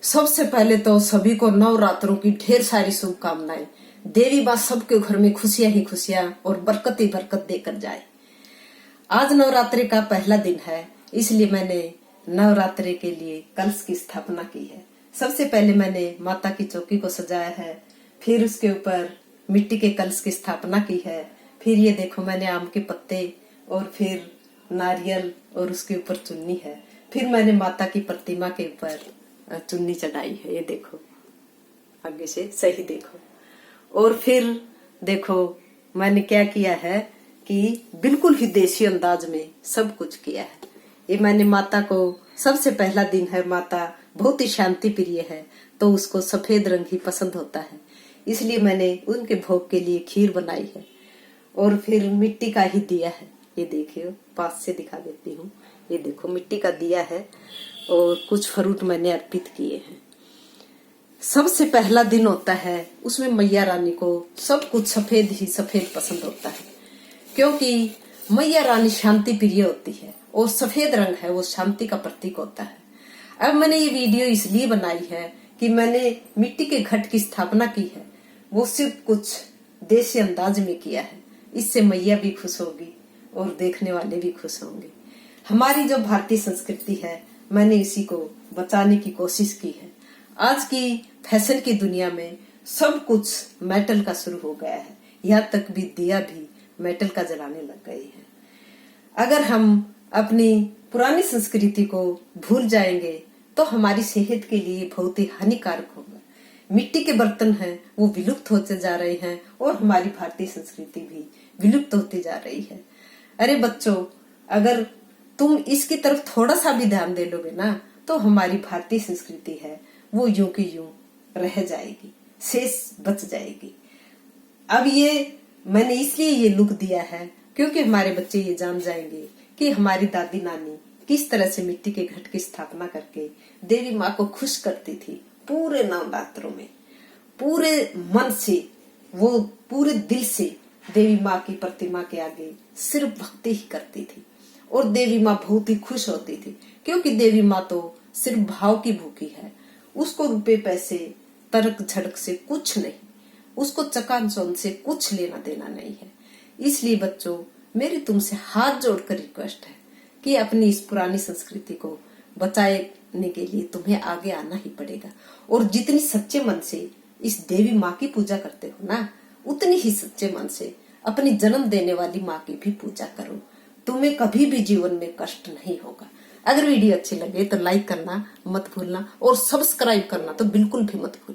सबसे पहले तो सभी को नवरात्रों की ढेर सारी शुभकामनाएं। देवी माँ सबके घर में खुशियां ही खुशियां और बरकत ही बरकत देकर जाए। आज नवरात्रि का पहला दिन है, इसलिए मैंने नवरात्रि के लिए कलश की स्थापना की है। सबसे पहले मैंने माता की चौकी को सजाया है, फिर उसके ऊपर मिट्टी के कलश की स्थापना की है। फिर ये देखो मैंने आम के पत्ते और फिर नारियल और उसके ऊपर चुन्नी है। फिर मैंने माता की प्रतिमा के ऊपर चुन्नी चढ़ाई है। ये देखो, आगे से सही देखो। और फिर देखो मैंने क्या किया है कि बिल्कुल ही देसी अंदाज में सब कुछ किया है। ये मैंने माता को, सबसे पहला दिन है, माता बहुत ही शांति प्रिय है तो उसको सफेद रंग ही पसंद होता है, इसलिए मैंने उनके भोग के लिए खीर बनाई है। और फिर मिट्टी का ही दिया है, ये देखियो पास से दिखा देती हूँ। ये देखो मिट्टी का दिया है और कुछ फ्रूट मैंने अर्पित किए हैं। सबसे पहला दिन होता है, उसमें मैया रानी को सब कुछ सफेद ही सफेद पसंद होता है, क्योंकि मैया रानी शांति प्रिय होती है और सफेद रंग है वो शांति का प्रतीक होता है। अब मैंने ये वीडियो इसलिए बनाई है कि मैंने मिट्टी के घट की स्थापना की है, वो सिर्फ कुछ देसी अंदाज में किया है। इससे मैया भी खुश होगी और देखने वाले भी खुश होंगे। हमारी जो भारतीय संस्कृति है, मैंने इसी को बचाने की कोशिश की है। आज की फैशन की दुनिया में सब कुछ मेटल का शुरू हो गया है, यहाँ तक भी दिया भी मेटल का जलाने लग गए हैं। अगर हम अपनी पुरानी संस्कृति को भूल जाएंगे तो हमारी सेहत के लिए बहुत ही हानिकारक होगा। मिट्टी के बर्तन हैं वो विलुप्त होते जा रहे हैं और हमारी भारतीय संस्कृति भी विलुप्त होती जा रही है। अरे बच्चों, अगर तुम इसकी तरफ थोड़ा सा भी ध्यान दे लोगे ना तो हमारी भारतीय संस्कृति है वो यूं की यूं रह जाएगी, शेष बच जाएगी। अब ये मैंने इसलिए ये लुक दिया है क्योंकि हमारे बच्चे ये जान जाएंगे कि हमारी दादी नानी किस तरह से मिट्टी के घट की स्थापना करके देवी माँ को खुश करती थी। पूरे नवरात्रों में पूरे मन से, वो पूरे दिल से देवी माँ की प्रतिमा के आगे सिर्फ भक्ति ही करती थी और देवी माँ बहुत ही खुश होती थी, क्योंकि देवी माँ तो सिर्फ भाव की भूखी है। उसको रुपए पैसे तर्क झड़क से कुछ नहीं, उसको चकाचौंध से कुछ लेना देना नहीं है। इसलिए बच्चों, मेरी तुमसे हाथ जोड़कर रिक्वेस्ट है कि अपनी इस पुरानी संस्कृति को बचाने के लिए तुम्हें आगे आना ही पड़ेगा। और जितनी सच्चे मन से इस देवी माँ की पूजा करते हो ना, उतनी ही सच्चे मन से अपनी जन्म देने वाली माँ की भी पूजा करो। तुम्हें कभी भी जीवन में कष्ट नहीं होगा। अगर वीडियो अच्छी लगे तो लाइक करना मत भूलना और सब्सक्राइब करना तो बिल्कुल भी मत भूलना।